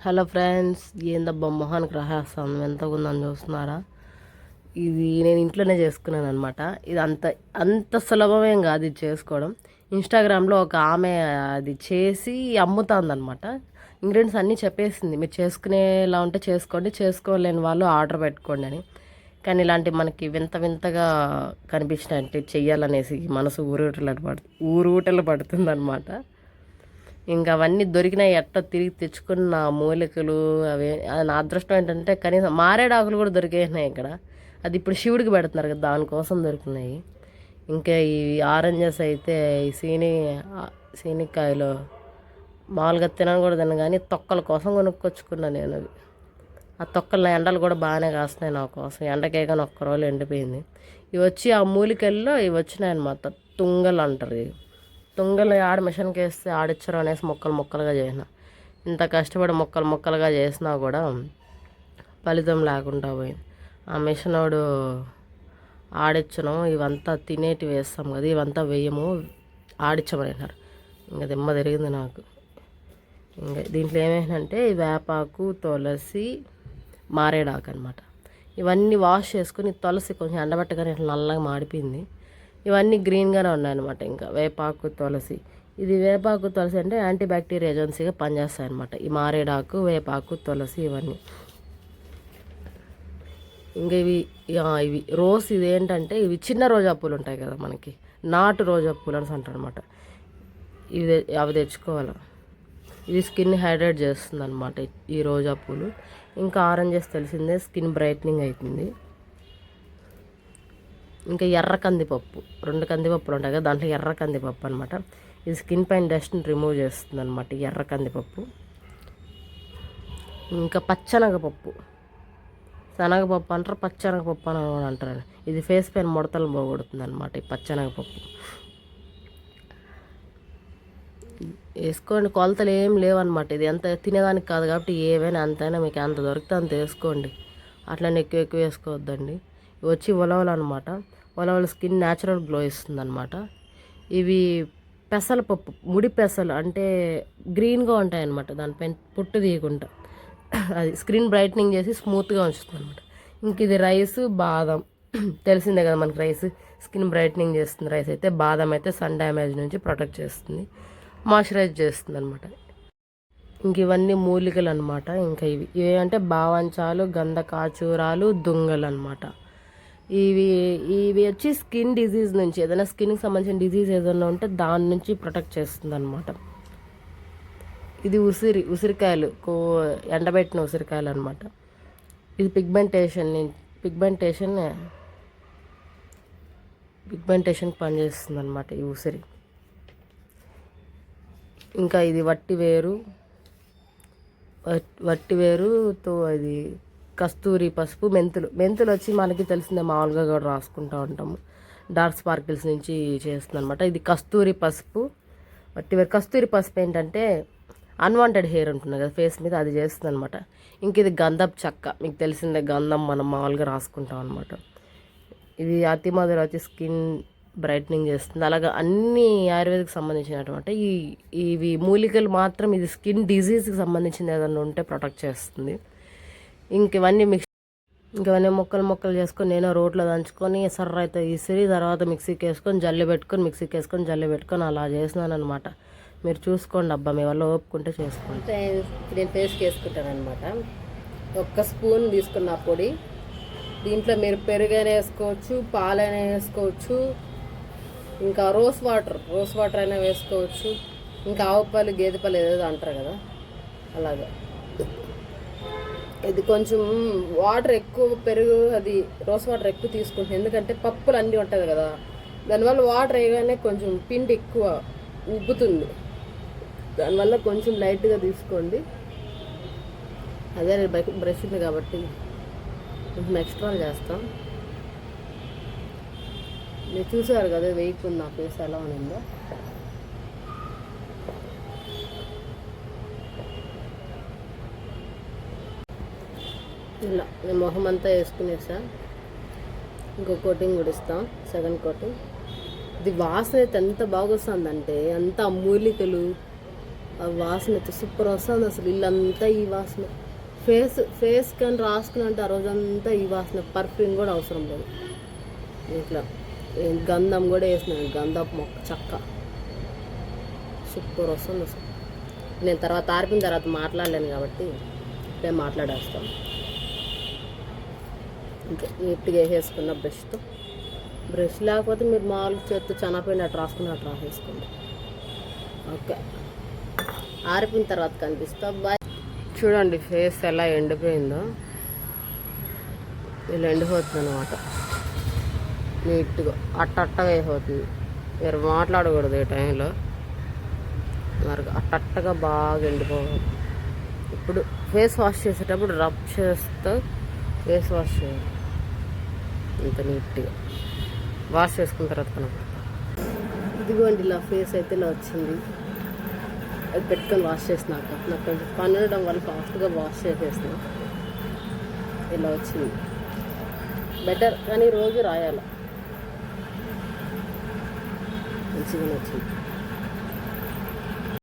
Hello friends, ఏందబ్బా మొహానికి రాసేస్తాను ఎంతగా ఉందని చూస్తున్నారా? ఇది నేను ఇంట్లోనే చేసుకున్నాను అనమాట. ఇది అంత సులభమేం కాదు ఇది చేసుకోవడం. ఇన్స్టాగ్రామ్లో ఒక ఆమె అది చేసి అమ్ముతుందన్నమాట. ఇంగ్రీడియంట్స్ అన్నీ చెప్పేసింది, మీరు చేసుకునేలా ఉంటే చేసుకోండి, చేసుకోలేని వాళ్ళు ఆర్డర్ పెట్టుకోండి అని. కానీ ఇలాంటి మనకి వింత వింతగా కనిపించినట్టు చెయ్యాలనేసి మనసు ఊరూటలు పడుతుంది అనమాట. ఇంకా అవన్నీ దొరికినాయి, ఎట్ట తిరిగి తెచ్చుకున్న మూలికలు అవి. నా అదృష్టం ఏంటంటే కనీసం మారేడాకులు కూడా దొరికేసినాయి ఇక్కడ. అది ఇప్పుడు శివుడికి పెడుతున్నారు కదా, దానికోసం దొరికినాయి. ఇంకా ఈ ఆరెంజెస్ అయితే ఈ సీనికాయలు మామూలుగా తినను కూడా తిన, కానీ తొక్కల కోసం కొనుక్కొచ్చుకున్నా నేను అవి. ఆ తొక్కల ఎండలు కూడా బాగానే కాస్తున్నాయి నా కోసం. ఎండకే కానీ ఒక్క రోజు ఎండిపోయింది. ఇవి వచ్చి ఆ మూలికల్లో ఇవి వచ్చినాయి అన్నమాట, తుంగలు అంటారు. ఇవి తుంగలు ఆడ మిషన్కి వేస్తే ఆడిచ్చరు అనేసి ముక్కలు ముక్కలుగా చేసిన. ఇంత కష్టపడి ముక్కలు ముక్కలుగా చేసినా కూడా ఫలితం లేకుండా పోయింది. ఆ మిషనోడు ఆడిచ్చను, ఇవంతా తినేటి వేస్తాం కదా, ఇవంతా వేయము ఆడిచ్చమన్నారు. ఇంకా దిమ్మ తిరిగింది నాకు. ఇంకా దీంట్లో ఏమేంటంటే వేపాకు, తులసి, మారేడాకు అనమాట. ఇవన్నీ వాష్ చేసుకుని తులసి కొంచెం ఎండబెట్టగానే ఇట్లా నల్లగా మాడిపోయింది. ఇవన్నీ గ్రీన్గానే ఉన్నాయన్నమాట. ఇంకా వేపాకు, తులసి. ఇది వేపాకు, తులసి అంటే యాంటీ బ్యాక్టీరియా ఏజెన్సీగా పనిచేస్తాయి అనమాట. ఈ మారేడాకు, వేపాకు, తులసి ఇవన్నీ. ఇంకా ఇవి రోజ్. ఇదేంటంటే ఇవి చిన్న రోజా పూలు ఉంటాయి కదా మనకి, నాటు రోజా పూలు అని అంటారు అనమాట. అవి తెచ్చుకోవాలి. ఇది స్కిన్ హైడ్రేట్ చేస్తుంది అనమాట ఈ రోజా పూలు. ఇంకా ఆరెంజెస్ తెలిసిందే, స్కిన్ బ్రైట్నింగ్ అవుతుంది. ఇంకా ఎర్ర కందిపప్పు, 2 కందిపప్పులు ఉంటాయి కదా, దాంట్లో ఎర్ర కందిపప్పు అనమాట. ఇది స్కిన్ పైన డస్ట్ని రిమూవ్ చేస్తుంది అనమాట ఈ ఎర్ర కందిపప్పు. ఇంకా పచ్చనగపప్పు, శనగపప్పు అంటారు, పచ్చనగపప్పు అని అంటారు. ఇది ఫేస్ పైన ముడతలు పోగొడుతుంది అనమాట ఈ పచ్చనగపప్పు. వేసుకోండి, కొలతలు ఏం లేవన్నమాట. ఇది ఎంత తినేదానికి కాదు కాబట్టి ఏవైనా అంతైనా మీకు ఎంత దొరికితే అంత వేసుకోండి. అట్లనే ఎక్కువ వేసుకోవద్దండి. ఇవి వచ్చి ఉలవలు అనమాట. ఉలవలు స్కిన్ న్యాచురల్ గ్లో ఇస్తుంది అనమాట. ఇవి పెసలపప్పు, ముడి పెసలు అంటే గ్రీన్గా ఉంటాయన్నమాట, దానిపైన పొట్టు తీయకుండా. అది స్క్రీన్ బ్రైట్నింగ్ చేసి స్మూత్గా ఉంచుతుంది అనమాట. ఇంక ఇది రైస్, బాదం తెలిసిందే కదా మనకి, రైస్ స్కిన్ బ్రైట్నింగ్ చేస్తుంది. రైస్ అయితే, బాదం అయితే సన్ డ్యామేజ్ నుంచి ప్రొటెక్ట్ చేస్తుంది, మాయిశ్చరైజ్ చేస్తుంది అనమాట. ఇంక ఇవన్నీ మూలికలు అనమాట. ఇంకా ఇవి అంటే బావంచాలు, గంధకాచూరాలు, దుంగలు అనమాట. ఇవి వచ్చి స్కిన్ డిజీజ్ నుంచి, ఏదైనా స్కిన్కి సంబంధించిన డిజీజ్ ఏదైనా ఉంటే దాని నుంచి ప్రొటెక్ట్ చేస్తుంది అనమాట. ఇది ఉసిరికాయలు, ఎండబెట్టిన ఉసిరికాయలు అనమాట. ఇది పిగ్మెంటేషన్ పనిచేస్తుంది అనమాట ఈ ఉసిరి. ఇంకా ఇది వట్టివేరుతో అది కస్తూరి పసుపు, మెంతులు వచ్చి మనకి తెలిసిందే, మామూలుగా కూడా రాసుకుంటూ ఉంటాము. డార్క్ స్పార్కిల్స్ నుంచి చేస్తుంది అనమాట. ఇది కస్తూరి పసుపు, వట్టివేరు. కస్తూరి పసుపు ఏంటంటే అన్వాంటెడ్ హెయిర్ ఉంటుంది కదా ఫేస్ మీద, అది చేస్తుంది అనమాట. ఇంక ఇది గంధపు చెక్క, మీకు తెలిసిందే, గంధం మనం మామూలుగా రాసుకుంటాం అనమాట. ఇది అతిమధుర వచ్చి స్కిన్ బ్రైట్నింగ్ చేస్తుంది. అలాగా అన్ని ఆయుర్వేదిక్ సంబంధించినటువంటి ఇవి మూలికలు మాత్రం ఇది స్కిన్ డిజీజ్కి సంబంధించింది ఏదైనా ఉంటే ప్రొటెక్ట్ చేస్తుంది. ఇంకవన్నీ ముక్కలు చేసుకొని నేను రోట్లో దంచుకొని ఎసర్ర అయితే ఇసిరి తర్వాత మిక్సీకి వేసుకొని జల్లి పెట్టుకొని అలా చేసినాను అనమాట. మీరు చూసుకోండి అబ్బా, మీ వల్ల ఓపుకుంటే చేసుకోండి. నేను ఫేస్కి వేసుకుంటాను అనమాట. 1 స్పూన్ తీసుకున్న పొడి. దీంట్లో మీరు పెరుగైనా వేసుకోవచ్చు, పాలైనా వేసుకోవచ్చు, ఇంకా రోస్ వాటర్ అయినా వేసుకోవచ్చు, ఇంకా ఆవు పాలు, గేదె పాలు ఏదేదో అంటారు కదా, అలాగా. ఇది కొంచెం వాటర్ ఎక్కువ, పెరుగు అది రోస్ వాటర్ ఎక్కువ తీసుకుంటుంది, ఎందుకంటే పప్పులు అన్నీ ఉంటుంది కదా, దానివల్ల వాటర్ వేయగానే కొంచెం పిండి ఎక్కువ ఉబ్బుతుంది. దానివల్ల కొంచెం లైట్గా తీసుకోండి. అదే బ్రష్ ఉంది కాబట్టి కొంచెం ఎక్స్ట్రా చేస్తాం. మీరు చూసారు కదా వేయకుండా నా ఫేస్ ఎలా ఉందో. ఇలా నేను మొహం అంతా వేసుకునేసా. ఇంకో కోటింగ్ కూడా ఇస్తాం, 2nd కోటింగ్. ఇది వాసన అయితే ఎంత బాగా వస్తుందంటే, అంత మూలికలు ఆ వాసన అయితే సూపర్ వస్తుంది అసలు. ఇల్లంతా ఈ వాసన. ఫేస్ కానీ రాసుకున్నంటే ఆ రోజంతా ఈ వాసన. పర్ఫ్యూమ్ కూడా అవసరం లేదు ఇట్లా. గంధం కూడా వేసినాను, గంధపు మొక్క చెక్క. సూపర్ వస్తుంది అసలు. నేను తర్వాత ఆరిపిన తర్వాత మాట్లాడలేను కాబట్టి ఇప్పుడే మాట్లాడేస్తాను. ఇంకా నీట్గా వేసేసుకున్న బ్రష్తో. బ్రష్ లేకపోతే మీరు మామూలుగా చేత్తో చెనపైన అట్లా రాసుకుని అట్లా రాసేసుకోండి. ఓకే, ఆరిపిన తర్వాత కనిపిస్తా. బాయ్. చూడండి ఫేస్ ఎలా ఎండిపోయిందో. ఇలా ఎండిపోతుంది అనమాట. నీట్గా అట్టగా అయిపోతుంది. మీరు మాట్లాడకూడదు ఈ టైంలో. మరి అట్టగా బాగా ఎండిపోవాలి. ఇప్పుడు ఫేస్ వాష్ చేసేటప్పుడు రబ్ చేస్తూ ఫేస్ వాష్ చేయాలి. ఇంత నీట్గా వాష్ చేసుకున్న తర్వాత కనపడతా. ఇదిగోండి ఇలా ఫేస్ అయితే ఇలా వచ్చింది. అది పెట్టుకొని వాష్ చేసినాక నాకు కొంచెం పని ఉండడం వల్ల ఫాస్ట్గా వాష్ చేసేసిన ఇలా వచ్చింది. బెటర్, కానీ రోజు రాయాలి. మంచిగా వచ్చింది.